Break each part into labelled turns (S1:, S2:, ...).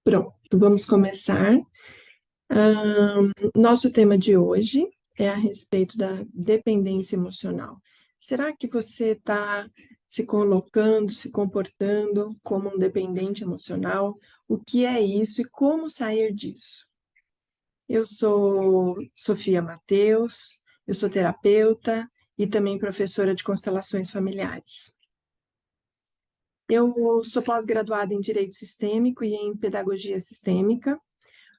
S1: Pronto, vamos começar. Nosso tema de hoje é a respeito da dependência emocional. Será que você está se colocando, se comportando como um dependente emocional? O que é isso e como sair disso? Eu sou Sofia Mateus, eu sou terapeuta e também professora de constelações familiares. Eu sou pós-graduada em Direito Sistêmico e em Pedagogia Sistêmica.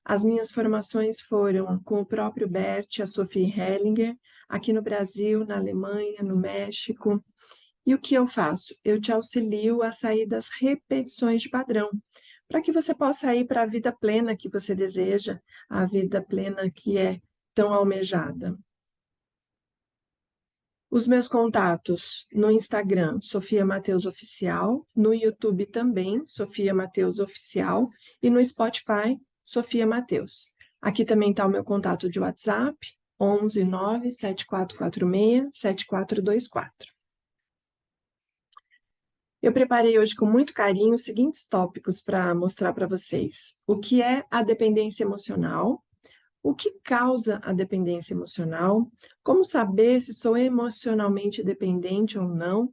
S1: As minhas formações foram com o próprio Bert, a Sophie Hellinger, aqui no Brasil, na Alemanha, no México. E o que eu faço? Eu te auxilio a sair das repetições de padrão, para que você possa ir para a vida plena que você deseja, a vida plena que é tão almejada. Os meus contatos no Instagram, Sofia Mateus Oficial, no YouTube também, Sofia Mateus Oficial, e no Spotify, Sofia Mateus. Aqui também está o meu contato de WhatsApp, 11 9 7446 7424. Eu preparei hoje com muito carinho os seguintes tópicos para mostrar para vocês. O que é a dependência emocional? O que causa a dependência emocional? Como saber se sou emocionalmente dependente ou não?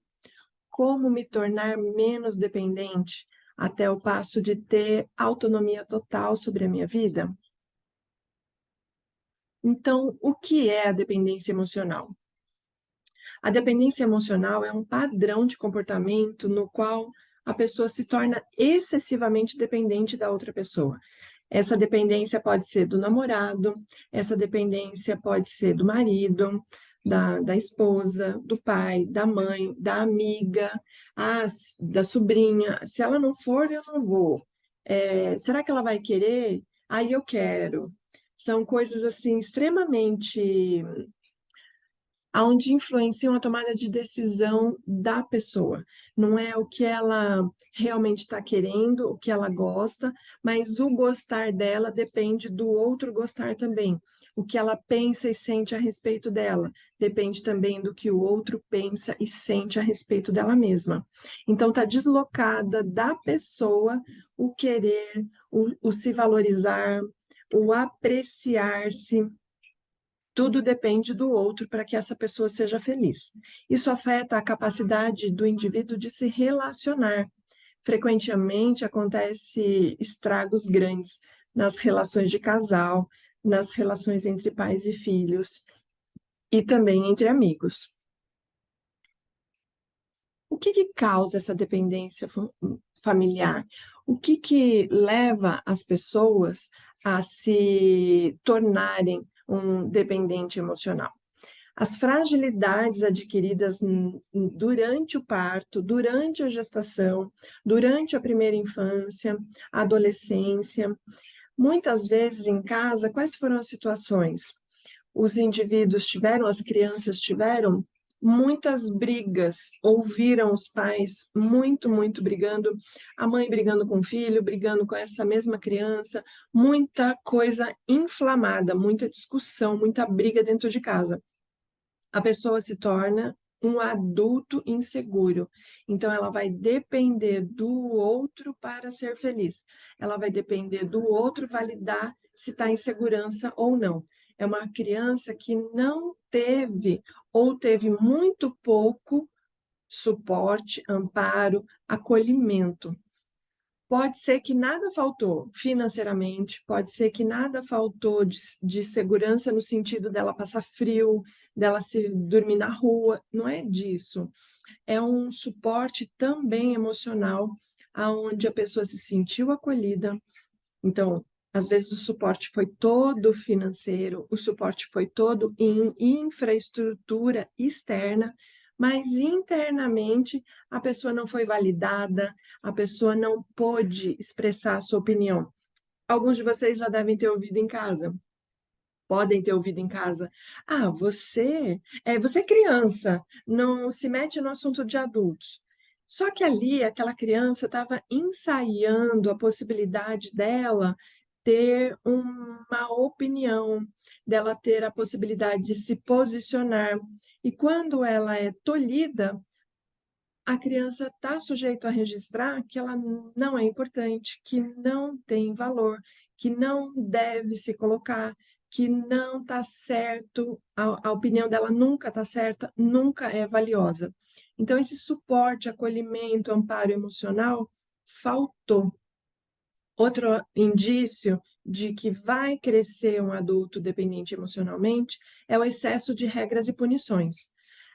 S1: Como me tornar menos dependente até o passo de ter autonomia total sobre a minha vida? Então, o que é a dependência emocional? A dependência emocional é um padrão de comportamento no qual a pessoa se torna excessivamente dependente da outra pessoa. Essa dependência pode ser do namorado, essa dependência pode ser do marido, da esposa, do pai, da mãe, da amiga, da sobrinha. Se ela não for, eu não vou. Será que ela vai querer? Aí eu quero. São coisas assim extremamente onde influenciam a tomada de decisão da pessoa. Não é o que ela realmente está querendo, o que ela gosta, mas o gostar dela depende do outro gostar também. O que ela pensa e sente a respeito dela depende também do que o outro pensa e sente a respeito dela mesma. Então, está deslocada da pessoa o querer, o se valorizar, o apreciar-se. Tudo depende do outro para que essa pessoa seja feliz. Isso afeta a capacidade do indivíduo de se relacionar. Frequentemente acontece estragos grandes nas relações de casal, nas relações entre pais e filhos e também entre amigos. O que causa essa dependência familiar? O que leva as pessoas a se tornarem um dependente emocional? As fragilidades adquiridas durante o parto, durante a gestação, durante a primeira infância, a adolescência. Muitas vezes em casa, quais foram as situações? Os indivíduos tiveram, as crianças tiveram muitas brigas, ouviram os pais muito brigando, a mãe brigando com o filho, brigando com essa mesma criança, muita coisa inflamada, muita discussão, muita briga dentro de casa. A pessoa se torna um adulto inseguro. Então, ela vai depender do outro para ser feliz. Ela vai depender do outro validar se está em segurança ou não. É uma criança que não teve ou teve muito pouco suporte, amparo, acolhimento. Pode ser que nada faltou financeiramente, pode ser que nada faltou de segurança no sentido dela passar frio, dela se dormir na rua, não é disso. É um suporte também emocional, aonde a pessoa se sentiu acolhida. Então, às vezes o suporte foi todo financeiro, o suporte foi todo em infraestrutura externa, mas internamente a pessoa não foi validada, a pessoa não pôde expressar a sua opinião. Alguns de vocês já devem ter ouvido em casa, podem ter ouvido em casa. Ah, você é criança, não se mete no assunto de adultos. Só que ali, aquela criança estava ensaiando a possibilidade dela ter uma opinião, dela ter a possibilidade de se posicionar. E quando ela é tolhida, a criança está sujeita a registrar que ela não é importante, que não tem valor, que não deve se colocar, que não está certo, a opinião dela nunca está certa, nunca é valiosa. Então, esse suporte, acolhimento, amparo emocional faltou. Outro indício de que vai crescer um adulto dependente emocionalmente é o excesso de regras e punições.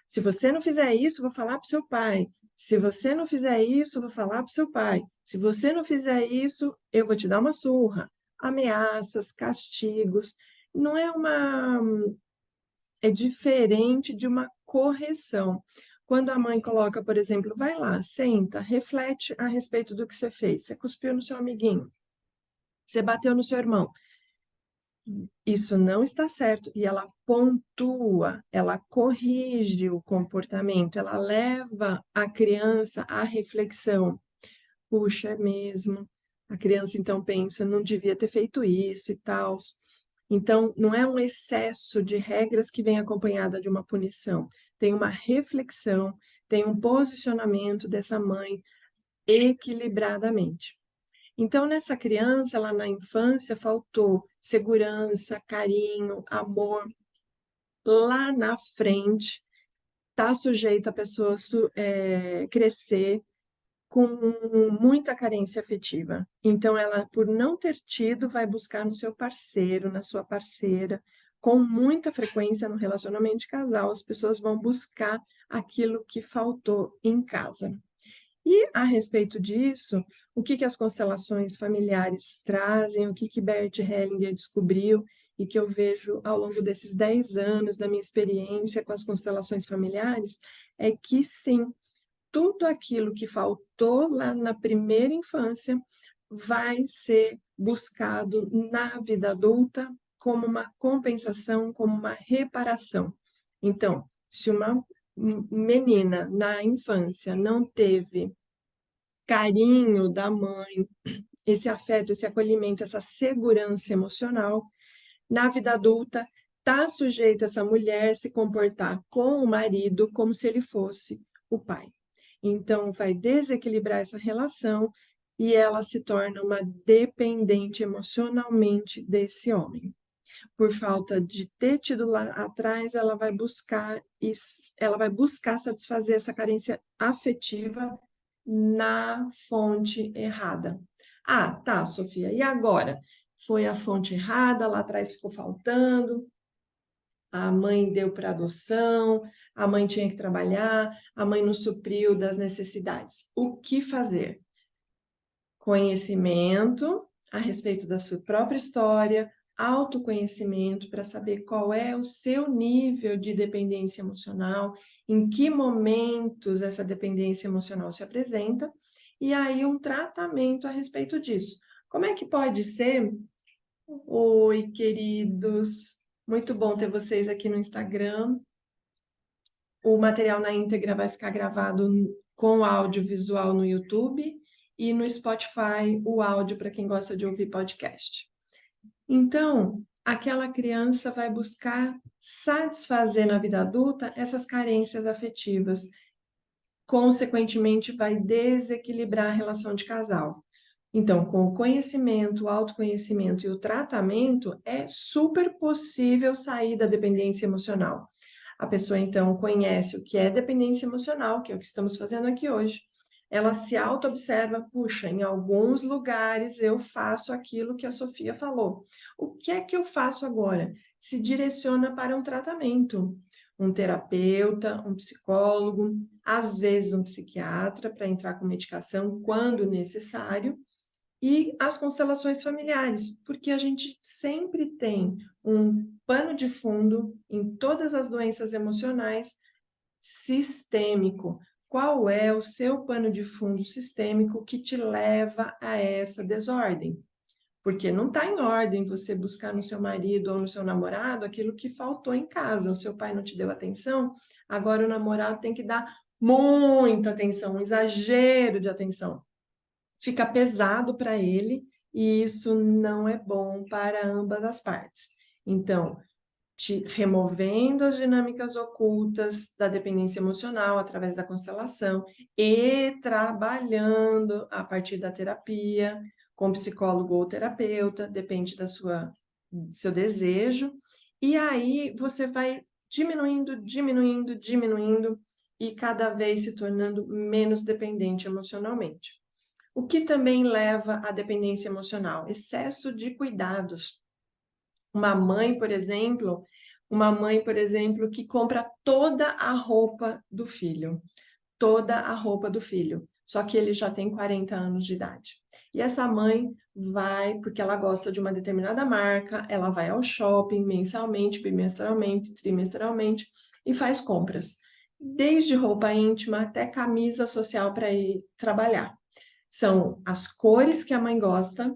S1: Se você não fizer isso, vou falar para o seu pai. Se você não fizer isso, vou falar para o seu pai. Se você não fizer isso, eu vou te dar uma surra. Ameaças, castigos. Não é uma. É diferente de uma correção. Quando a mãe coloca, por exemplo, vai lá, senta, reflete a respeito do que você fez. Você cuspiu no seu amiguinho, você bateu no seu irmão. Isso não está certo. E ela pontua, ela corrige o comportamento, ela leva a criança à reflexão. Puxa, é mesmo. A criança então pensa, não devia ter feito isso e tal. Então, não é um excesso de regras que vem acompanhada de uma punição. Tem uma reflexão, tem um posicionamento dessa mãe equilibradamente. Então, nessa criança, lá na infância, faltou segurança, carinho, amor. Lá na frente, está sujeito a pessoa crescer com muita carência afetiva. Então, ela, por não ter tido, vai buscar no seu parceiro, na sua parceira, com muita frequência no relacionamento de casal, as pessoas vão buscar aquilo que faltou em casa. E a respeito disso, o que as constelações familiares trazem, o que Bert Hellinger descobriu e que eu vejo ao longo desses 10 anos da minha experiência com as constelações familiares, é que sim, tudo aquilo que faltou lá na primeira infância vai ser buscado na vida adulta como uma compensação, como uma reparação. Então, se uma menina na infância não teve carinho da mãe, esse afeto, esse acolhimento, essa segurança emocional, na vida adulta, está sujeito essa mulher se comportar com o marido como se ele fosse o pai. Então, vai desequilibrar essa relação e ela se torna uma dependente emocionalmente desse homem. Por falta de ter tido lá atrás, ela vai buscar satisfazer essa carência afetiva na fonte errada. Ah, tá, Sofia, e agora? Foi a fonte errada, lá atrás ficou faltando, a mãe deu para adoção, a mãe tinha que trabalhar, a mãe não supriu das necessidades. O que fazer? Conhecimento a respeito da sua própria história, autoconhecimento para saber qual é o seu nível de dependência emocional, em que momentos essa dependência emocional se apresenta, e aí um tratamento a respeito disso. Como é que pode ser? Oi, queridos, muito bom ter vocês aqui no Instagram. O material na íntegra vai ficar gravado com áudio visual no YouTube e no Spotify o áudio para quem gosta de ouvir podcast. Então, aquela criança vai buscar satisfazer na vida adulta essas carências afetivas. Consequentemente, vai desequilibrar a relação de casal. Então, com o conhecimento, o autoconhecimento e o tratamento, é super possível sair da dependência emocional. A pessoa, então, conhece o que é dependência emocional, que é o que estamos fazendo aqui hoje. Ela se auto-observa, puxa, em alguns lugares eu faço aquilo que a Sofia falou. O que é que eu faço agora? Se direciona para um tratamento. Um terapeuta, um psicólogo, às vezes um psiquiatra, para entrar com medicação quando necessário, e as constelações familiares, porque a gente sempre tem um pano de fundo em todas as doenças emocionais sistêmico. Qual é o seu pano de fundo sistêmico que te leva a essa desordem? Porque não está em ordem você buscar no seu marido ou no seu namorado aquilo que faltou em casa. O seu pai não te deu atenção, agora o namorado tem que dar muita atenção, um exagero de atenção. Fica pesado para ele e isso não é bom para ambas as partes. Então, removendo as dinâmicas ocultas da dependência emocional através da constelação e trabalhando a partir da terapia com psicólogo ou terapeuta, depende do seu desejo, e aí você vai diminuindo e cada vez se tornando menos dependente emocionalmente. O que também leva à dependência emocional? Excesso de cuidados. Uma mãe, por exemplo, que compra toda a roupa do filho, só que ele já tem 40 anos de idade. E essa mãe vai, porque ela gosta de uma determinada marca, ela vai ao shopping mensalmente, bimestralmente, trimestralmente e faz compras, desde roupa íntima até camisa social para ir trabalhar. São as cores que a mãe gosta,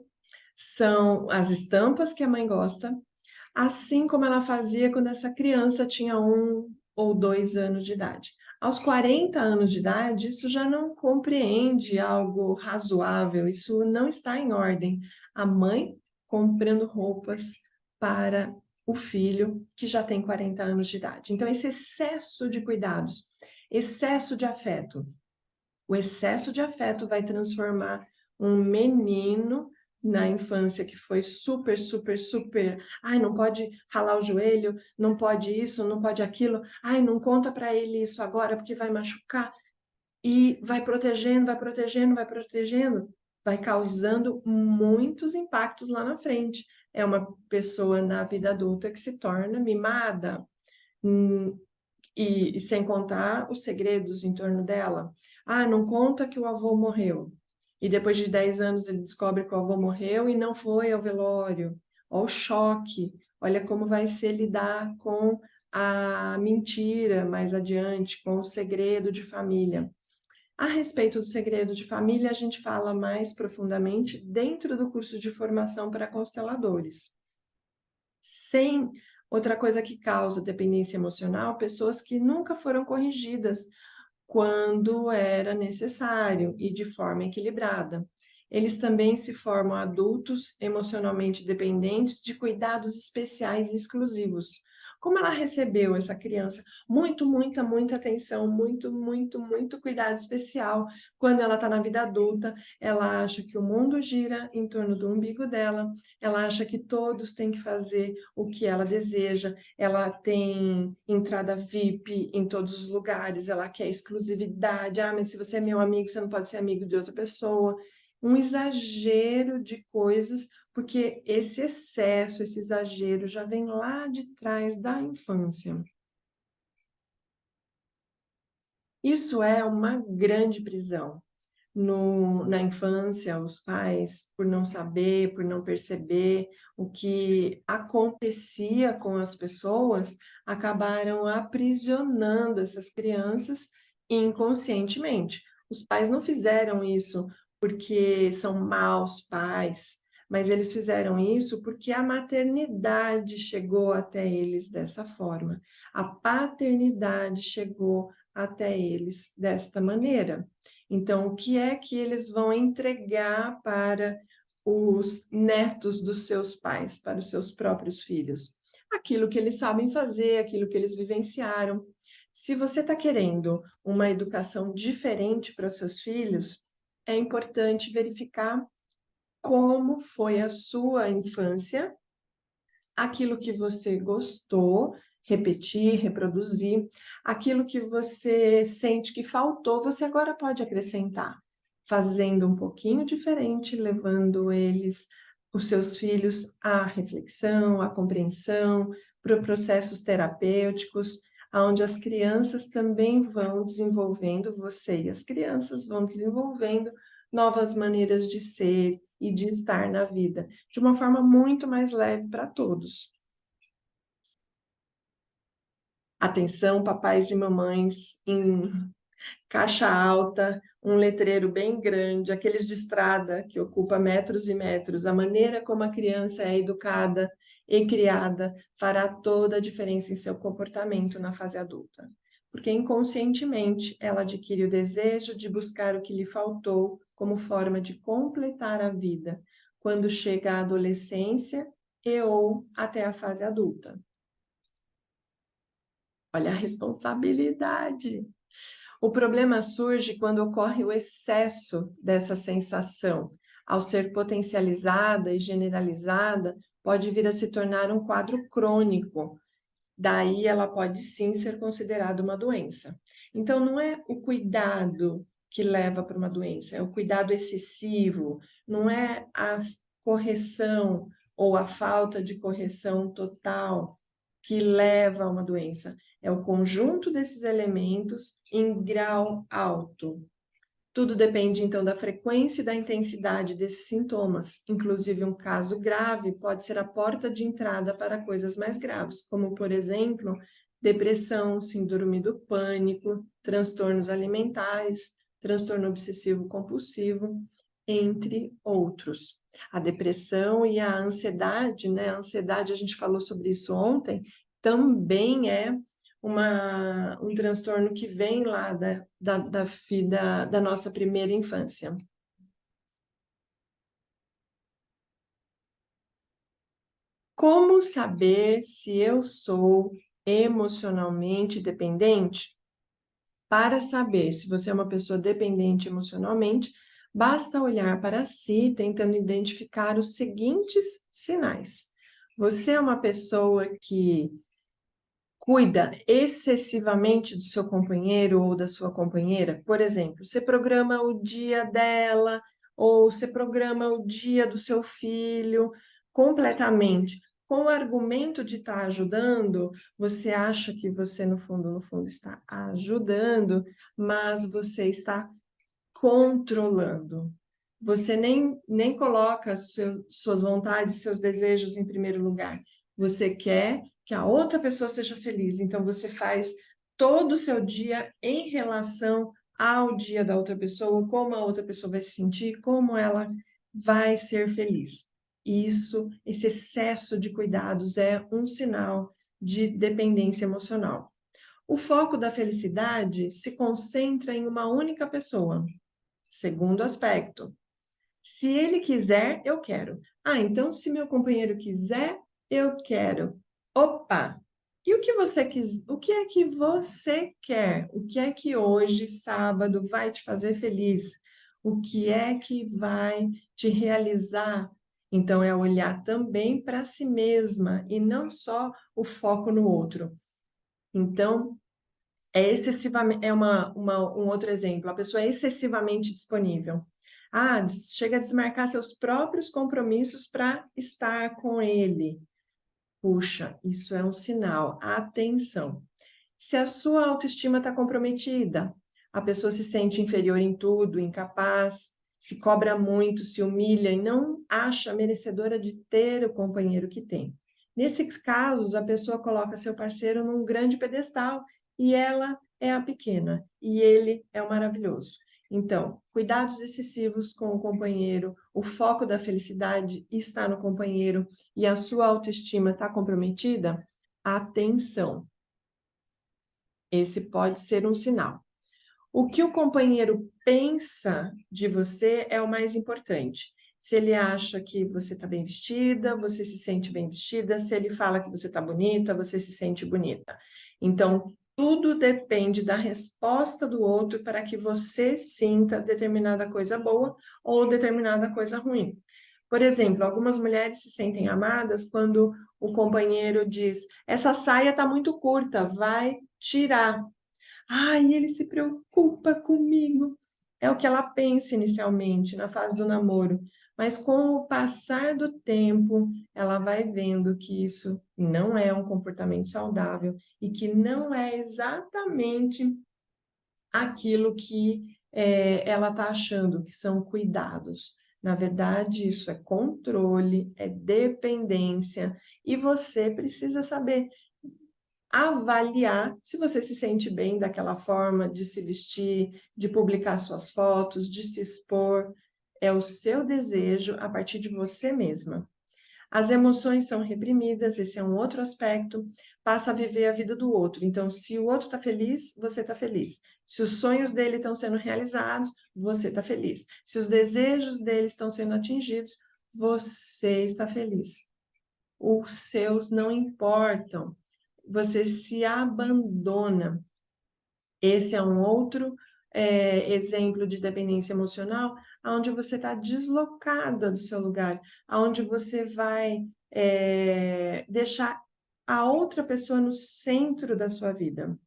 S1: são as estampas que a mãe gosta, assim como ela fazia quando essa criança tinha 1 ou 2 anos de idade. Aos 40 anos de idade, isso já não compreende algo razoável, isso não está em ordem. A mãe comprando roupas para o filho que já tem 40 anos de idade. Então, esse excesso de cuidados, excesso de afeto, o excesso de afeto vai transformar um menino na infância que foi super, ai, não pode ralar o joelho, não pode isso, não pode aquilo, ai, não conta para ele isso agora porque vai machucar, e vai protegendo, vai causando muitos impactos lá na frente. É uma pessoa na vida adulta que se torna mimada, e sem contar os segredos em torno dela. Ah, não conta que o avô morreu. E depois de 10 anos ele descobre que o avô morreu e não foi ao velório. Olha o choque. Olha como vai ser lidar com a mentira mais adiante, com o segredo de família. A respeito do segredo de família, a gente fala mais profundamente dentro do curso de formação para consteladores. Sem outra coisa que causa dependência emocional, pessoas que nunca foram corrigidas quando era necessário e de forma equilibrada. Eles também se formam adultos emocionalmente dependentes de cuidados especiais e exclusivos. Como ela recebeu essa criança? Muita atenção, muito cuidado especial. Quando ela está na vida adulta, ela acha que o mundo gira em torno do umbigo dela, ela acha que todos têm que fazer o que ela deseja, ela tem entrada VIP em todos os lugares, ela quer exclusividade. Ah, mas se você é meu amigo, você não pode ser amigo de outra pessoa. Um exagero de coisas, porque esse excesso, esse exagero já vem lá de trás da infância. Isso é uma grande prisão. Na infância, os pais, por não saber, por não perceber o que acontecia com as pessoas, acabaram aprisionando essas crianças inconscientemente. Os pais não fizeram isso porque são maus pais, mas eles fizeram isso porque a maternidade chegou até eles dessa forma, a paternidade chegou até eles desta maneira. Então, o que é que eles vão entregar para os netos dos seus pais, para os seus próprios filhos? Aquilo que eles sabem fazer, aquilo que eles vivenciaram. Se você está querendo uma educação diferente para os seus filhos, é importante verificar como foi a sua infância, aquilo que você gostou, repetir, reproduzir, aquilo que você sente que faltou, você agora pode acrescentar, fazendo um pouquinho diferente, levando os seus filhos à reflexão, à compreensão, para processos terapêuticos, onde as crianças também vão desenvolvendo, você e as crianças vão desenvolvendo novas maneiras de ser e de estar na vida, de uma forma muito mais leve para todos. Atenção, papais e mamães, em caixa alta, um letreiro bem grande, aqueles de estrada que ocupa metros e metros. A maneira como a criança é educada e criada fará toda a diferença em seu comportamento na fase adulta, porque inconscientemente ela adquire o desejo de buscar o que lhe faltou como forma de completar a vida, quando chega à adolescência e ou até a fase adulta. Olha a responsabilidade. O problema surge quando ocorre o excesso dessa sensação. Ao ser potencializada e generalizada, pode vir a se tornar um quadro crônico. Daí ela pode sim ser considerada uma doença. Então, não é o cuidado que leva para uma doença, é o cuidado excessivo, não é a correção ou a falta de correção total que leva a uma doença. É o conjunto desses elementos em grau alto. Tudo depende, então, da frequência e da intensidade desses sintomas. Inclusive, um caso grave pode ser a porta de entrada para coisas mais graves, como, por exemplo, depressão, síndrome do pânico, transtornos alimentares, transtorno obsessivo-compulsivo, entre outros. A depressão e a ansiedade, né? A ansiedade, a gente falou sobre isso ontem, também é um transtorno que vem lá da nossa primeira infância. Como saber se eu sou emocionalmente dependente? Para saber se você é uma pessoa dependente emocionalmente, basta olhar para si, tentando identificar os seguintes sinais. Você é uma pessoa que cuida excessivamente do seu companheiro ou da sua companheira? Por exemplo, você programa o dia dela ou você programa o dia do seu filho completamente. Com o argumento de estar ajudando, você acha que você, no fundo, está ajudando, mas você está controlando. Você nem coloca suas vontades, seus desejos em primeiro lugar. Você quer que a outra pessoa seja feliz. Então, você faz todo o seu dia em relação ao dia da outra pessoa, como a outra pessoa vai se sentir, como ela vai ser feliz. Esse excesso de cuidados é um sinal de dependência emocional. O foco da felicidade se concentra em uma única pessoa. Segundo aspecto, se ele quiser, eu quero. Ah, então se meu companheiro quiser, eu quero. Opa! E o que você quis? O que é que você quer? O que é que hoje, sábado, vai te fazer feliz? O que é que vai te realizar? Então é olhar também para si mesma e não só o foco no outro. Então, é excessivamente, um outro exemplo, a pessoa é excessivamente disponível. Ah, chega a desmarcar seus próprios compromissos para estar com ele. Puxa, isso é um sinal. Atenção. Se a sua autoestima está comprometida, a pessoa se sente inferior em tudo, incapaz, se cobra muito, se humilha e não acha merecedora de ter o companheiro que tem. Nesses casos, a pessoa coloca seu parceiro num grande pedestal e ela é a pequena e ele é o maravilhoso. Então, cuidados excessivos com o companheiro, o foco da felicidade está no companheiro e a sua autoestima está comprometida, atenção. Esse pode ser um sinal. O que o companheiro pensa de você é o mais importante. Se ele acha que você está bem vestida, você se sente bem vestida. Se ele fala que você está bonita, você se sente bonita. Então, tudo depende da resposta do outro para que você sinta determinada coisa boa ou determinada coisa ruim. Por exemplo, algumas mulheres se sentem amadas quando o companheiro diz: essa saia está muito curta, vai tirar. Ai, ele se preocupa comigo. É o que ela pensa inicialmente, na fase do namoro. Mas com o passar do tempo, ela vai vendo que isso não é um comportamento saudável e que não é exatamente aquilo que ela está achando, que são cuidados. Na verdade, isso é controle, é dependência, e você precisa saber avaliar se você se sente bem daquela forma de se vestir, de publicar suas fotos, de se expor. É o seu desejo a partir de você mesma. As emoções são reprimidas, esse é um outro aspecto, passa a viver a vida do outro. Então, se o outro está feliz, você está feliz. Se os sonhos dele estão sendo realizados, você está feliz. Se os desejos dele estão sendo atingidos, você está feliz. Os seus não importam. você se abandona. Esse é um outro exemplo de dependência emocional, onde você está deslocada do seu lugar, onde você vai deixar a outra pessoa no centro da sua vida.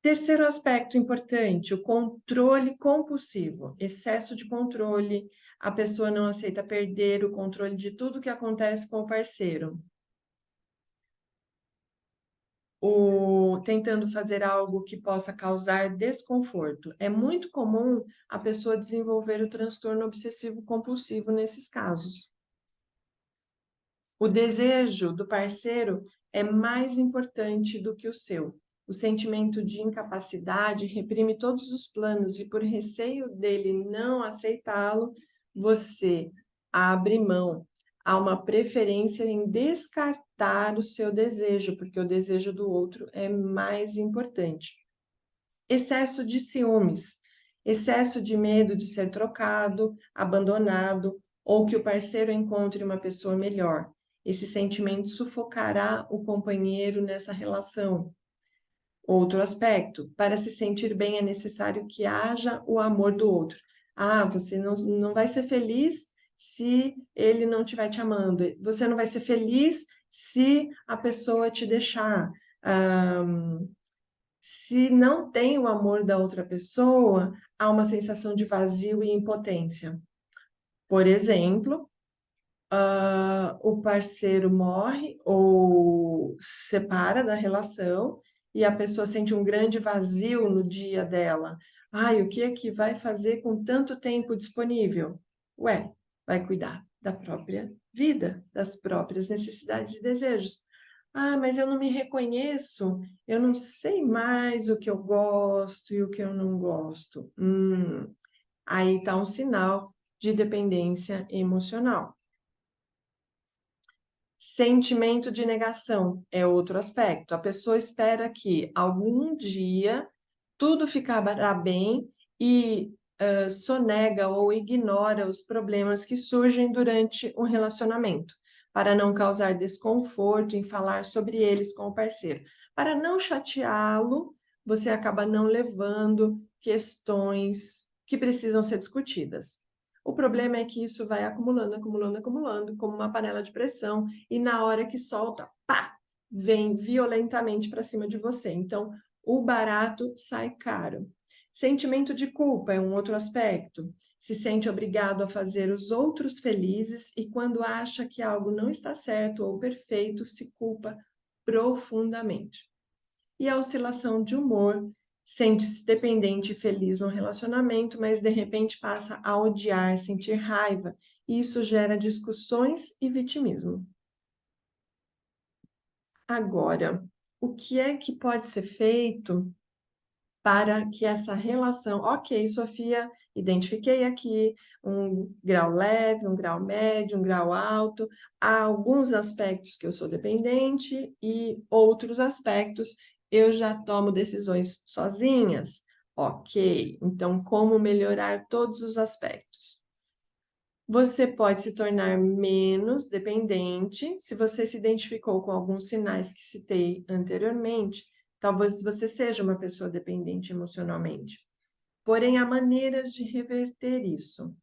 S1: Terceiro aspecto importante, o controle compulsivo, excesso de controle, a pessoa não aceita perder o controle de tudo que acontece com o parceiro. Tentando fazer algo que possa causar desconforto. É muito comum a pessoa desenvolver o transtorno obsessivo compulsivo nesses casos. O desejo do parceiro é mais importante do que o seu. O sentimento de incapacidade reprime todos os planos e, por receio dele não aceitá-lo, você abre mão. Há uma preferência em descartar o seu desejo, porque o desejo do outro é mais importante. Excesso de ciúmes, excesso de medo de ser trocado, abandonado, ou que o parceiro encontre uma pessoa melhor. Esse sentimento sufocará o companheiro nessa relação. Outro aspecto, para se sentir bem é necessário que haja o amor do outro. Você não vai ser feliz se ele não estiver te amando. Você não vai ser feliz se a pessoa te deixar. Se não tem o amor da outra pessoa, há uma sensação de vazio e impotência. Por exemplo, o parceiro morre ou separa da relação e a pessoa sente um grande vazio no dia dela. O que é que vai fazer com tanto tempo disponível? Vai cuidar da própria vida, das próprias necessidades e desejos. Mas eu não me reconheço, eu não sei mais o que eu gosto e o que eu não gosto. Aí está um sinal de dependência emocional. Sentimento de negação é outro aspecto. A pessoa espera que algum dia tudo ficará bem e sonega ou ignora os problemas que surgem durante um relacionamento, para não causar desconforto em falar sobre eles com o parceiro. Para não chateá-lo, você acaba não levando questões que precisam ser discutidas. O problema é que isso vai acumulando, acumulando, acumulando, como uma panela de pressão, e na hora que solta, pá, vem violentamente para cima de você. Então, o barato sai caro. Sentimento de culpa é um outro aspecto. Se sente obrigado a fazer os outros felizes e quando acha que algo não está certo ou perfeito, se culpa profundamente. E a oscilação de humor, sente-se dependente e feliz no relacionamento, mas de repente passa a odiar, sentir raiva, e isso gera discussões e vitimismo. Agora, o que é que pode ser feito para que essa relação... Ok, Sofia, identifiquei aqui um grau leve, um grau médio, um grau alto. Há alguns aspectos que eu sou dependente e outros aspectos eu já tomo decisões sozinhas. Ok, então como melhorar todos os aspectos? Você pode se tornar menos dependente se você se identificou com alguns sinais que citei anteriormente. Talvez você seja uma pessoa dependente emocionalmente. Porém, há maneiras de reverter isso.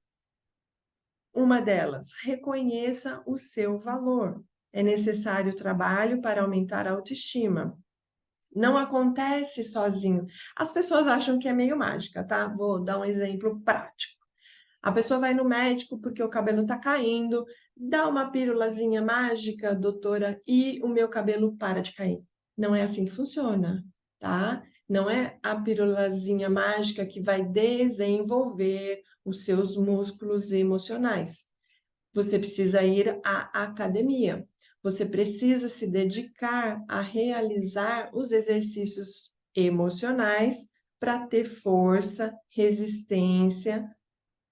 S1: Uma delas, reconheça o seu valor. É necessário trabalho para aumentar a autoestima. Não acontece sozinho. As pessoas acham que é meio mágica, tá? Vou dar um exemplo prático. A pessoa vai no médico porque o cabelo está caindo, dá uma pílulazinha mágica, doutora, e o meu cabelo para de cair. Não é assim que funciona, tá? Não é a pílulazinha mágica que vai desenvolver os seus músculos emocionais. Você precisa ir à academia. Você precisa se dedicar a realizar os exercícios emocionais para ter força, resistência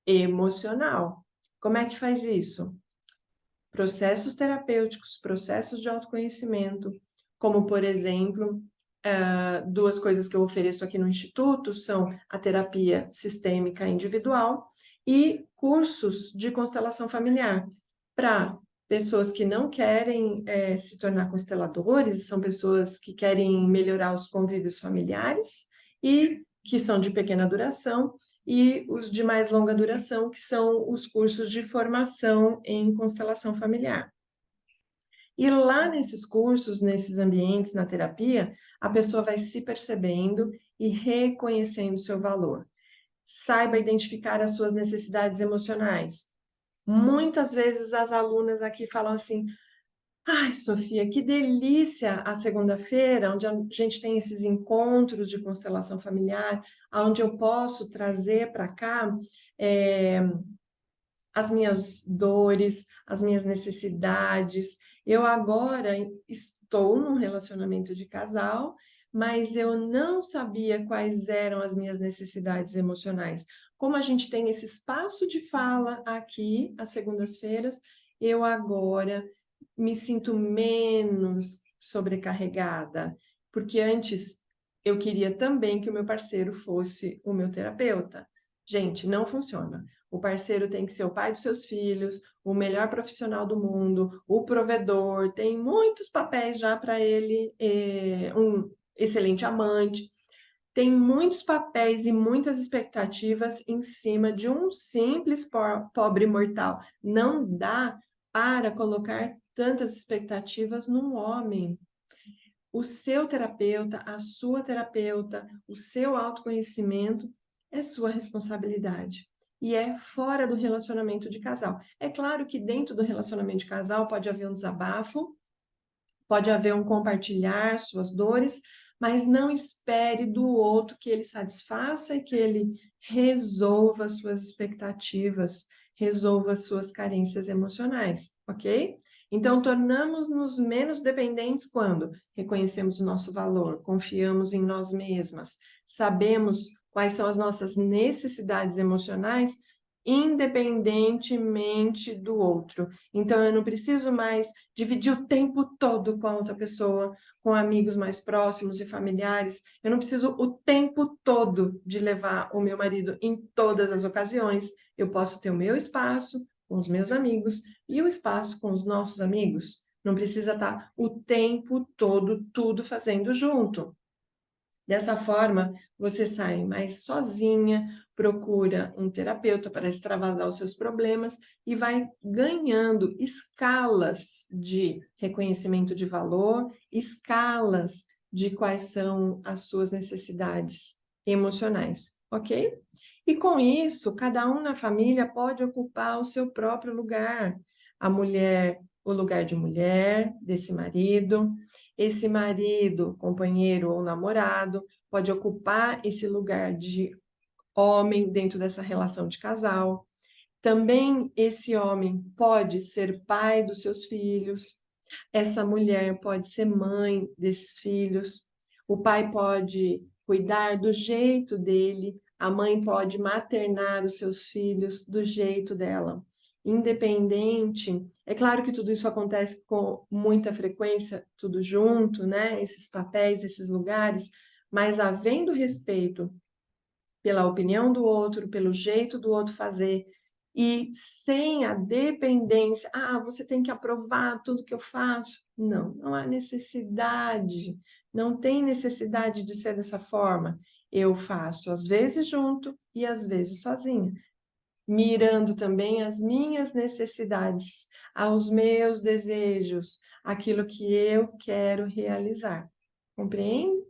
S1: emocional. Como é que faz isso? Processos terapêuticos, processos de autoconhecimento, como, por exemplo, duas coisas que eu ofereço aqui no Instituto são a terapia sistêmica individual e cursos de constelação familiar para pessoas que não querem se tornar consteladores, são pessoas que querem melhorar os convívios familiares e que são de pequena duração, e os de mais longa duração, que são os cursos de formação em constelação familiar. E lá nesses cursos, nesses ambientes, na terapia, a pessoa vai se percebendo e reconhecendo seu valor. Saiba identificar as suas necessidades emocionais. Muitas vezes as alunas aqui falam assim: ai, Sofia, que delícia a segunda-feira, onde a gente tem esses encontros de constelação familiar, onde eu posso trazer para cá as minhas dores, as minhas necessidades. Eu agora estou num relacionamento de casal, mas eu não sabia quais eram as minhas necessidades emocionais. Como a gente tem esse espaço de fala aqui, às segundas-feiras, eu agora me sinto menos sobrecarregada, porque antes eu queria também que o meu parceiro fosse o meu terapeuta. Gente, não funciona. O parceiro tem que ser o pai dos seus filhos, o melhor profissional do mundo, o provedor, tem muitos papéis já para ele, um excelente amante, tem muitos papéis e muitas expectativas em cima de um simples pobre mortal. Não dá para colocar tantas expectativas num homem. O seu terapeuta, a sua terapeuta, o seu autoconhecimento é sua responsabilidade. E é fora do relacionamento de casal. É claro que dentro do relacionamento de casal pode haver um desabafo, pode haver um compartilhar suas dores, mas não espere do outro que ele satisfaça e que ele resolva suas expectativas, resolva suas carências emocionais, ok? Então, tornamos-nos menos dependentes quando reconhecemos o nosso valor, confiamos em nós mesmas, sabemos quais são as nossas necessidades emocionais, independentemente do outro. Então, eu não preciso mais dividir o tempo todo com a outra pessoa, com amigos mais próximos e familiares. Eu não preciso o tempo todo de levar o meu marido em todas as ocasiões. Eu posso ter o meu espaço com os meus amigos e o espaço com os nossos amigos. Não precisa estar o tempo todo tudo fazendo junto. Dessa forma, você sai mais sozinha, procura um terapeuta para extravasar os seus problemas e vai ganhando escalas de reconhecimento de valor, escalas de quais são as suas necessidades emocionais, ok? E com isso, cada um na família pode ocupar o seu próprio lugar. A mulher, o lugar de mulher, desse marido. Esse marido, companheiro ou namorado, pode ocupar esse lugar de homem dentro dessa relação de casal. Também esse homem pode ser pai dos seus filhos, essa mulher pode ser mãe desses filhos, o pai pode cuidar do jeito dele, a mãe pode maternar os seus filhos do jeito dela. Independente, é claro que tudo isso acontece com muita frequência, tudo junto, né? Esses papéis, esses lugares, mas havendo respeito pela opinião do outro, pelo jeito do outro fazer, e sem a dependência, você tem que aprovar tudo que eu faço. Não, não há necessidade, não tem necessidade de ser dessa forma. Eu faço às vezes junto e às vezes sozinha, mirando também as minhas necessidades, aos meus desejos, aquilo que eu quero realizar. Compreende?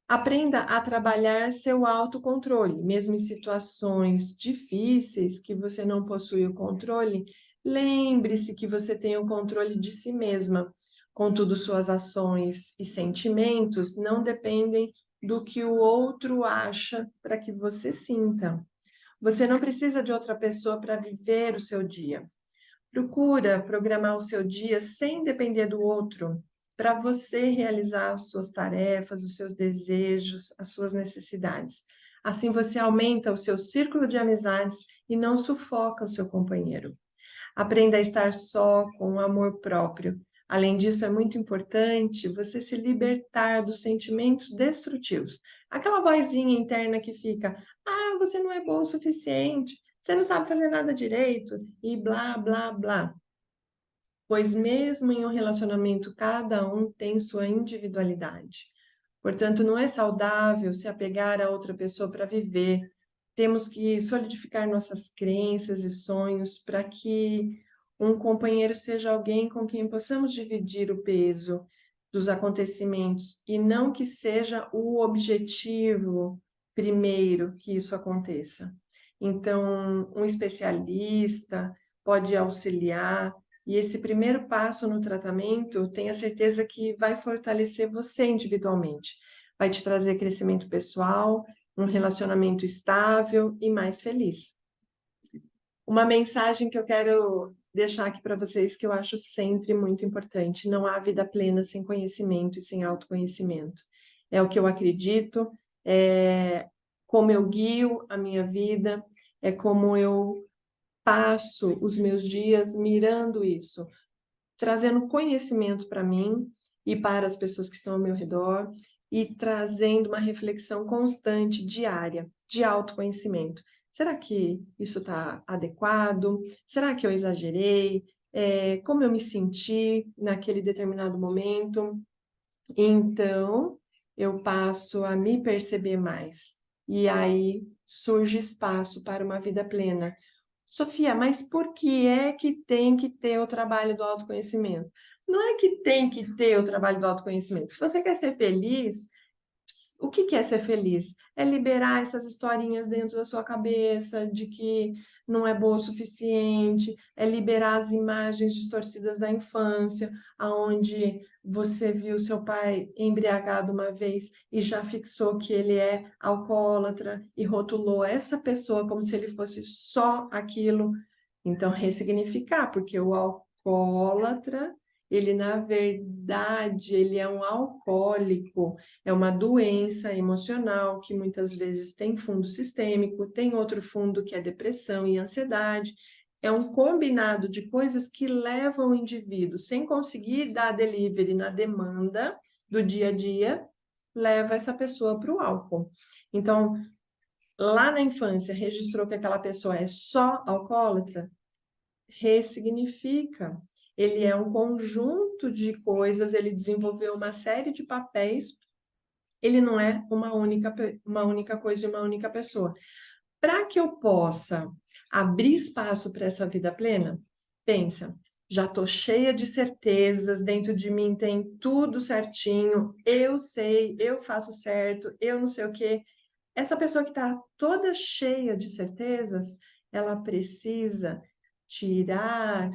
S1: Aprenda a trabalhar seu autocontrole, mesmo em situações difíceis que você não possui o controle, lembre-se que você tem o controle de si mesma. Contudo, suas ações e sentimentos não dependem do que o outro acha para que você sinta. Você não precisa de outra pessoa para viver o seu dia. Procura programar o seu dia sem depender do outro, para você realizar as suas tarefas, os seus desejos, as suas necessidades. Assim você aumenta o seu círculo de amizades e não sufoca o seu companheiro. Aprenda a estar só com o amor próprio. Além disso, é muito importante você se libertar dos sentimentos destrutivos. Aquela vozinha interna que fica: você não é bom o suficiente, você não sabe fazer nada direito, e blá, blá, blá. pois mesmo em um relacionamento, cada um tem sua individualidade. Portanto, não é saudável se apegar a outra pessoa para viver. Temos que solidificar nossas crenças e sonhos para que um companheiro seja alguém com quem possamos dividir o peso dos acontecimentos e não que seja o objetivo primeiro que isso aconteça. Então, um especialista pode auxiliar, e esse primeiro passo no tratamento, tenha certeza que vai fortalecer você individualmente, vai te trazer crescimento pessoal, um relacionamento estável e mais feliz. Uma mensagem que eu quero deixar aqui para vocês, que eu acho sempre muito importante: não há vida plena sem conhecimento e sem autoconhecimento. É o que eu acredito, é como eu guio a minha vida, é como eu passo os meus dias mirando isso, trazendo conhecimento para mim e para as pessoas que estão ao meu redor e trazendo uma reflexão constante, diária, de autoconhecimento. Será que isso está adequado? Será que eu exagerei? Como eu me senti naquele determinado momento? Então, eu passo a me perceber mais. E aí surge espaço para uma vida plena. Sofia, mas por que é que tem que ter o trabalho do autoconhecimento? Não é que tem que ter o trabalho do autoconhecimento. Se você quer ser feliz, o que é ser feliz? É liberar essas historinhas dentro da sua cabeça de que não é boa o suficiente, é liberar as imagens distorcidas da infância, aonde você viu seu pai embriagado uma vez e já fixou que ele é alcoólatra e rotulou essa pessoa como se ele fosse só aquilo. Então, ressignificar, porque o alcoólatra, ele na verdade, ele é um alcoólico, é uma doença emocional que muitas vezes tem fundo sistêmico, tem outro fundo que é depressão e ansiedade. É um combinado de coisas que levam o indivíduo, sem conseguir dar delivery na demanda do dia a dia, leva essa pessoa para o álcool. Então, lá na infância, registrou que aquela pessoa é só alcoólatra, ressignifica. Ele é um conjunto de coisas, ele desenvolveu uma série de papéis, ele não é uma única coisa e uma única pessoa. Para que eu possa abrir espaço para essa vida plena, pensa, já estou cheia de certezas, dentro de mim tem tudo certinho, eu sei, eu faço certo, eu não sei o quê. Essa pessoa que está toda cheia de certezas, ela precisa tirar,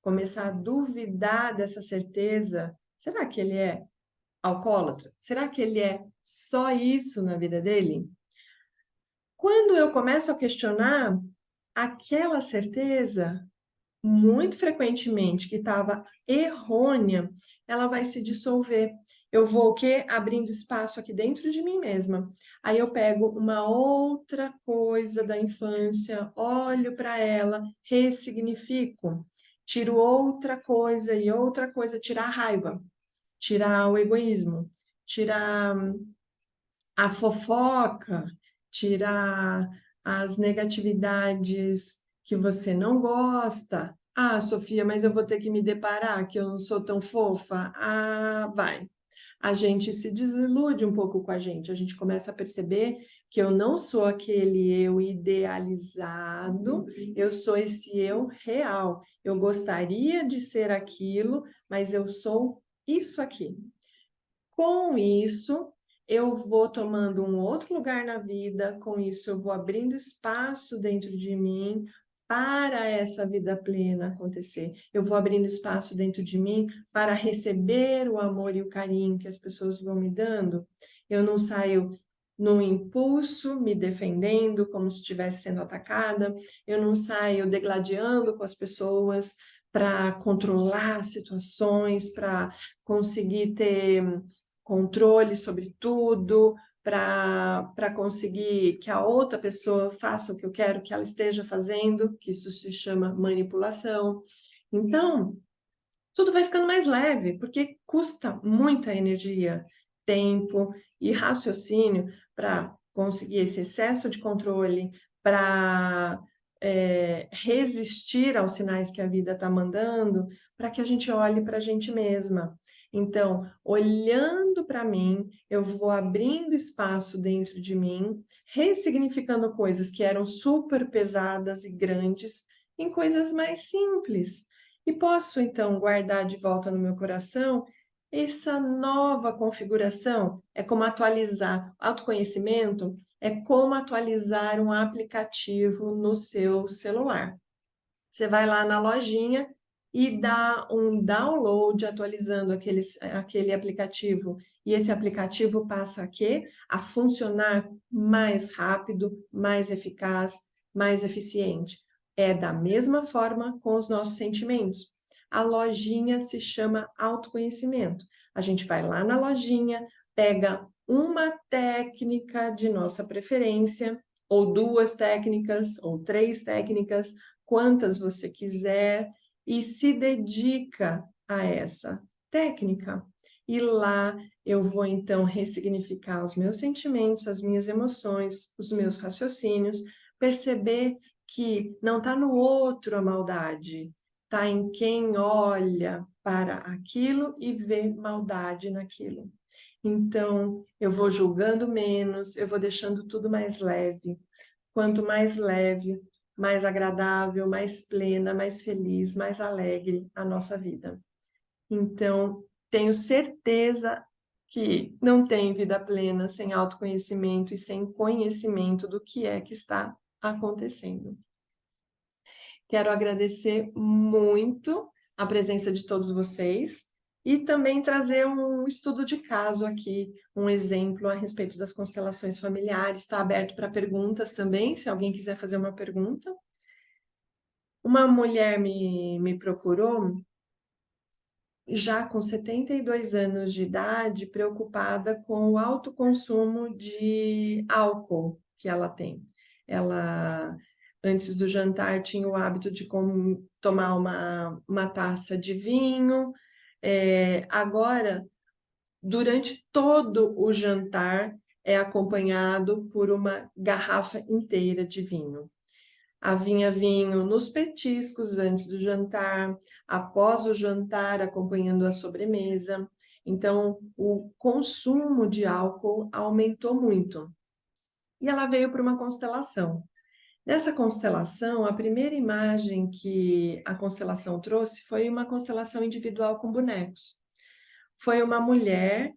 S1: começar a duvidar dessa certeza. Será que ele é alcoólatra? Será que ele é só isso na vida dele? Quando eu começo a questionar aquela certeza, muito frequentemente que estava errônea, ela vai se dissolver. Eu vou o quê? Abrindo espaço aqui dentro de mim mesma. Aí eu pego uma outra coisa da infância, olho para ela, ressignifico, tiro outra coisa e outra coisa, tirar a raiva, tirar o egoísmo, tirar a fofoca, tirar as negatividades que você não gosta. Ah, Sofia, mas eu vou ter que me deparar que eu não sou tão fofa. Ah, vai. A gente se desilude um pouco com a gente começa a perceber que eu não sou aquele eu idealizado, eu sou esse eu real. Eu gostaria de ser aquilo, mas eu sou isso aqui. Com isso, eu vou tomando um outro lugar na vida, com isso eu vou abrindo espaço dentro de mim para essa vida plena acontecer. Eu vou abrindo espaço dentro de mim para receber o amor e o carinho que as pessoas vão me dando. Eu não saio no impulso, me defendendo como se estivesse sendo atacada, eu não saio degladiando com as pessoas para controlar situações, para conseguir ter controle sobre tudo, para conseguir que a outra pessoa faça o que eu quero que ela esteja fazendo, que isso se chama manipulação. Então, tudo vai ficando mais leve, porque custa muita energia, tempo e raciocínio para conseguir esse excesso de controle, para resistir aos sinais que a vida está mandando, para que a gente olhe para a gente mesma. Então, olhando para mim, eu vou abrindo espaço dentro de mim, ressignificando coisas que eram super pesadas e grandes em coisas mais simples. E posso, então, guardar de volta no meu coração essa nova configuração. É como atualizar. Autoconhecimento é como atualizar um aplicativo no seu celular. Você vai lá na lojinha e dá um download atualizando aquele aplicativo. E esse aplicativo passa a quê? A funcionar mais rápido, mais eficaz, mais eficiente. É da mesma forma com os nossos sentimentos. A lojinha se chama autoconhecimento. A gente vai lá na lojinha, pega uma técnica de nossa preferência, ou duas técnicas, ou três técnicas, quantas você quiser, e se dedica a essa técnica. E lá eu vou então ressignificar os meus sentimentos, as minhas emoções, os meus raciocínios, perceber que não está no outro a maldade, está em quem olha para aquilo e vê maldade naquilo. Então, eu vou julgando menos, eu vou deixando tudo mais leve. Quanto mais leve, mais agradável, mais plena, mais feliz, mais alegre a nossa vida. Então, tenho certeza que não tem vida plena sem autoconhecimento e sem conhecimento do que é que está acontecendo. Quero agradecer muito a presença de todos vocês e também trazer um estudo de caso aqui, um exemplo a respeito das constelações familiares. Está aberto para perguntas também, se alguém quiser fazer uma pergunta. Uma mulher me procurou, já com 72 anos de idade, preocupada com o alto consumo de álcool que ela tem. Ela, antes do jantar, tinha o hábito de tomar uma taça de vinho. Agora, durante todo o jantar, é acompanhado por uma garrafa inteira de vinho. Havia vinho nos petiscos antes do jantar, após o jantar, acompanhando a sobremesa. Então, o consumo de álcool aumentou muito. E ela veio para uma constelação. Nessa constelação, a primeira imagem que a constelação trouxe foi uma constelação individual com bonecos. Foi uma mulher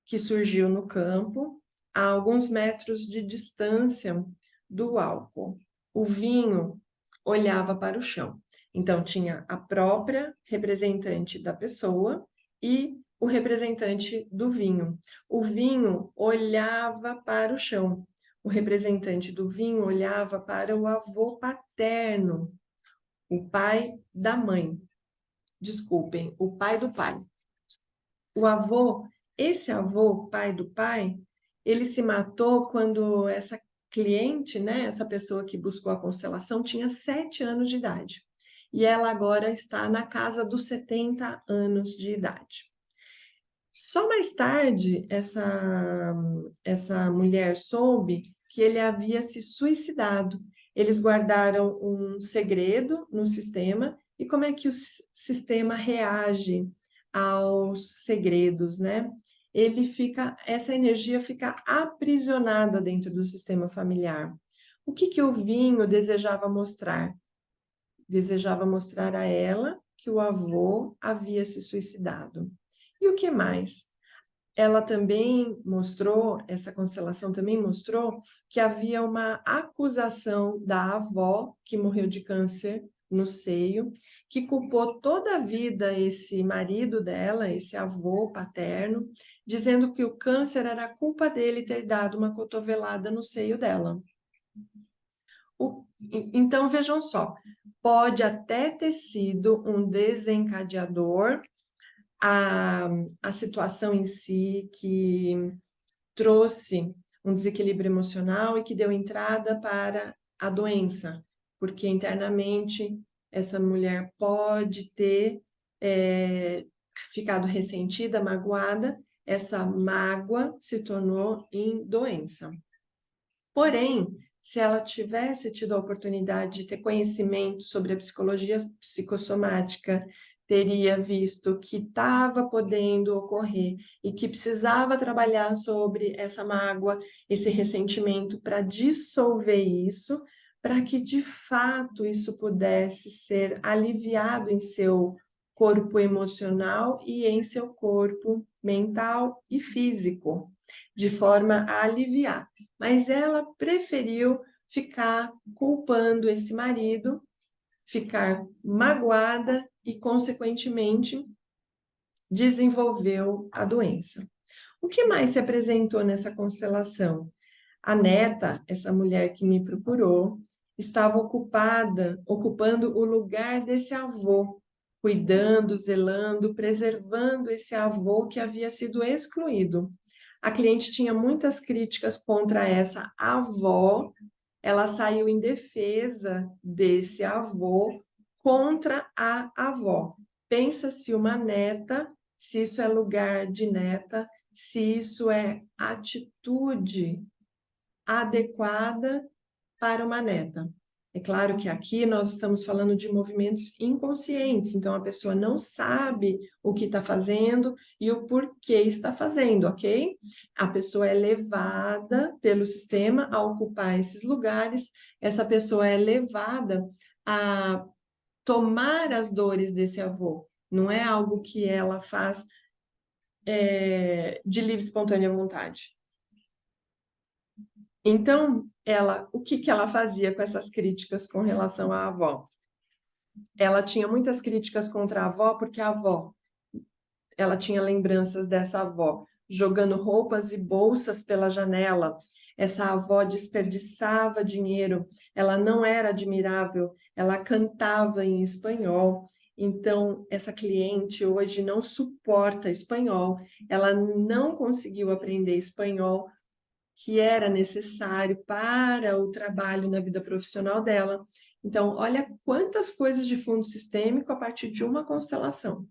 S1: que surgiu no campo, a alguns metros de distância do álcool. O vinho olhava para o chão. Então, tinha a própria representante da pessoa e o representante do vinho. O vinho olhava para o chão. O representante do vinho olhava para o avô paterno, o pai da mãe. Desculpem, o pai do pai. O avô, esse avô, pai do pai, ele se matou quando essa cliente, né, essa pessoa que buscou a constelação, tinha 7 anos de idade. E ela agora está na casa dos 70 anos de idade. Só mais tarde, essa mulher soube que ele havia se suicidado. Eles guardaram um segredo no sistema. E como é que o sistema reage aos segredos, né? Essa energia fica aprisionada dentro do sistema familiar. O que o vinho desejava mostrar? Desejava mostrar a ela que o avô havia se suicidado. E o que mais? Ela também mostrou, essa constelação também mostrou que havia uma acusação da avó que morreu de câncer no seio, que culpou toda a vida esse marido dela, esse avô paterno, dizendo que o câncer era culpa dele ter dado uma cotovelada no seio dela. Então, vejam só, pode até ter sido um desencadeador a situação em si que trouxe um desequilíbrio emocional e que deu entrada para a doença, porque internamente essa mulher pode ter ficado ressentida, magoada, essa mágoa se tornou em doença. Porém, se ela tivesse tido a oportunidade de ter conhecimento sobre a psicologia psicossomática, teria visto que estava podendo ocorrer e que precisava trabalhar sobre essa mágoa, esse ressentimento para dissolver isso, para que de fato isso pudesse ser aliviado em seu corpo emocional e em seu corpo mental e físico, de forma a aliviar. Mas ela preferiu ficar culpando esse marido, ficar magoada e, consequentemente, desenvolveu a doença. O que mais se apresentou nessa constelação? A neta, essa mulher que me procurou, estava ocupando o lugar desse avô, cuidando, zelando, preservando esse avô que havia sido excluído. A cliente tinha muitas críticas contra essa avó, ela saiu em defesa desse avô contra a avó. Pensa-se uma neta, se isso é lugar de neta, se isso é atitude adequada para uma neta. É claro que aqui nós estamos falando de movimentos inconscientes, então a pessoa não sabe o que está fazendo e o porquê está fazendo, ok? A pessoa é levada pelo sistema a ocupar esses lugares, essa pessoa é levada a tomar as dores desse avô, não é algo que ela faz de livre e espontânea vontade. Então, o que ela fazia com essas críticas com relação à avó? Ela tinha muitas críticas contra a avó, porque a avó, ela tinha lembranças dessa avó jogando roupas e bolsas pela janela. Essa avó desperdiçava dinheiro, ela não era admirável, ela cantava em espanhol. Então, essa cliente hoje não suporta espanhol, ela não conseguiu aprender espanhol, que era necessário para o trabalho na vida profissional dela. Então, olha quantas coisas de fundo sistêmico a partir de uma constelação.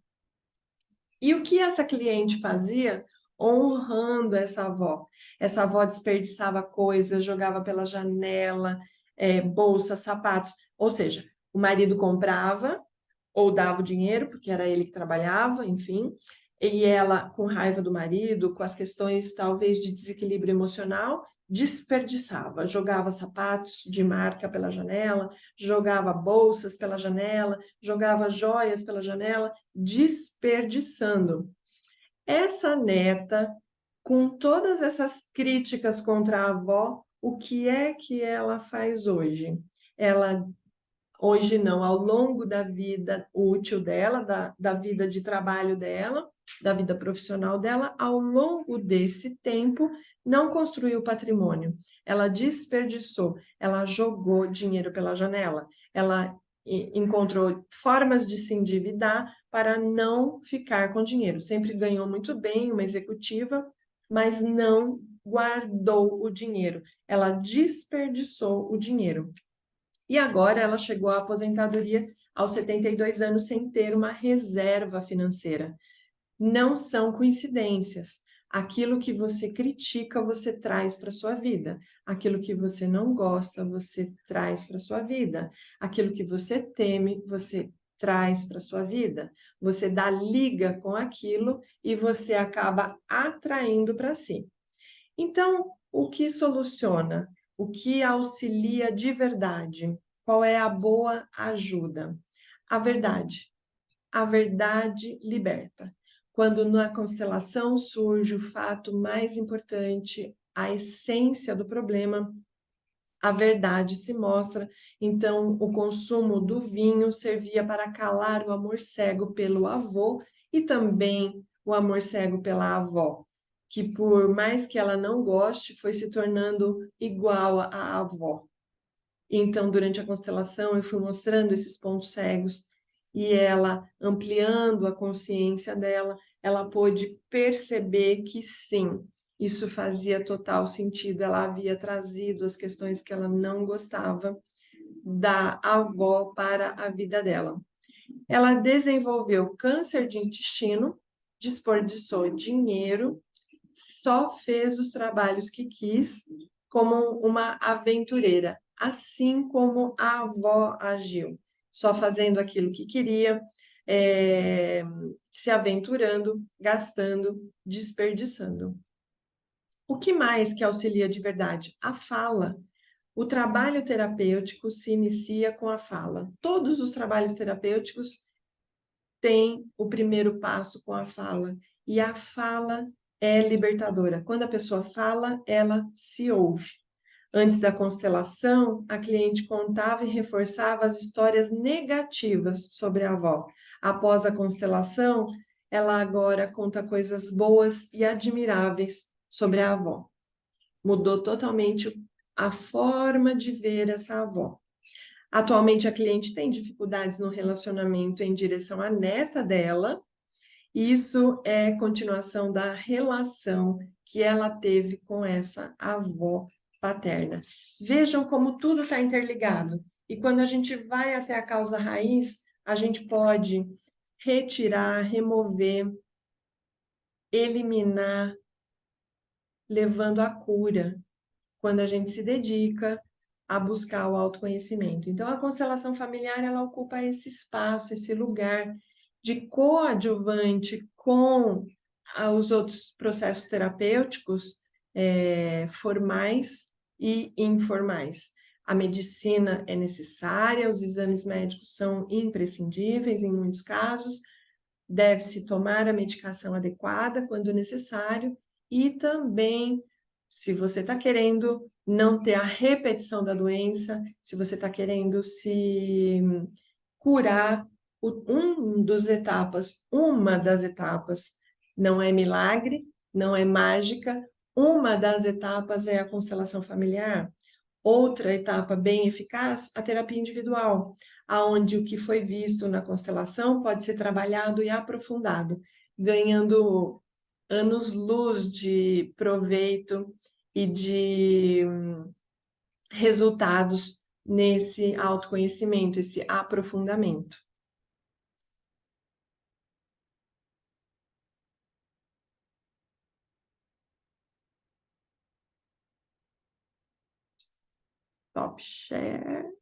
S1: E o que essa cliente fazia? Honrando essa avó. Essa avó desperdiçava coisas, jogava pela janela, bolsas, sapatos. Ou seja, o marido comprava ou dava o dinheiro, porque era ele que trabalhava, enfim, e ela, com raiva do marido, com as questões talvez de desequilíbrio emocional, desperdiçava, jogava sapatos de marca pela janela, jogava bolsas pela janela, jogava joias pela janela, desperdiçando. Essa neta, com todas essas críticas contra a avó, o que é que ela faz hoje? Ela hoje não, ao longo da vida útil dela, da vida de trabalho dela, da vida profissional dela, ao longo desse tempo, não construiu patrimônio. Ela desperdiçou, ela jogou dinheiro pela janela, ela encontrou formas de se endividar para não ficar com dinheiro. Sempre ganhou muito bem, uma executiva, mas não guardou o dinheiro. Ela desperdiçou o dinheiro. E agora ela chegou à aposentadoria aos 72 anos sem ter uma reserva financeira. Não são coincidências. Aquilo que você critica, você traz para sua vida. Aquilo que você não gosta, você traz para sua vida. Aquilo que você teme, você traz para sua vida. Você dá liga com aquilo e você acaba atraindo para si. Então, o que soluciona? O que auxilia de verdade? Qual é a boa ajuda? A verdade. A verdade liberta. Quando na constelação surge o fato mais importante, a essência do problema, a verdade se mostra. Então, o consumo do vinho servia para calar o amor cego pelo avô e também o amor cego pela avó, que por mais que ela não goste, foi se tornando igual à avó. Então, durante a constelação, eu fui mostrando esses pontos cegos e ela, ampliando a consciência dela, ela pôde perceber que sim, isso fazia total sentido. Ela havia trazido as questões que ela não gostava da avó para a vida dela. Ela desenvolveu câncer de intestino, desperdiçou dinheiro, só fez os trabalhos que quis como uma aventureira, assim como a avó agiu, só fazendo aquilo que queria, se aventurando, gastando, desperdiçando. O que mais que auxilia de verdade? A fala. O trabalho terapêutico se inicia com a fala. Todos os trabalhos terapêuticos têm o primeiro passo com a fala. E a fala é libertadora. Quando a pessoa fala, ela se ouve. Antes da constelação, a cliente contava e reforçava as histórias negativas sobre a avó. Após a constelação, ela agora conta coisas boas e admiráveis sobre a avó. Mudou totalmente a forma de ver essa avó. Atualmente, a cliente tem dificuldades no relacionamento em direção à neta dela. Isso é continuação da relação que ela teve com essa avó paterna. Vejam como tudo está interligado. E quando a gente vai até a causa raiz, a gente pode retirar, remover, eliminar, levando à cura, quando a gente se dedica a buscar o autoconhecimento. Então, a constelação familiar, ela ocupa esse espaço, esse lugar de coadjuvante com os outros processos terapêuticos, formais e informais. A medicina é necessária, os exames médicos são imprescindíveis em muitos casos, deve-se tomar a medicação adequada quando necessário e também, se você está querendo não ter a repetição da doença, se você está querendo se curar, uma das etapas não é milagre, não é mágica, uma das etapas é a constelação familiar. Outra etapa bem eficaz, a terapia individual, aonde o que foi visto na constelação pode ser trabalhado e aprofundado, ganhando anos-luz de proveito e de resultados nesse autoconhecimento, esse aprofundamento. Top share.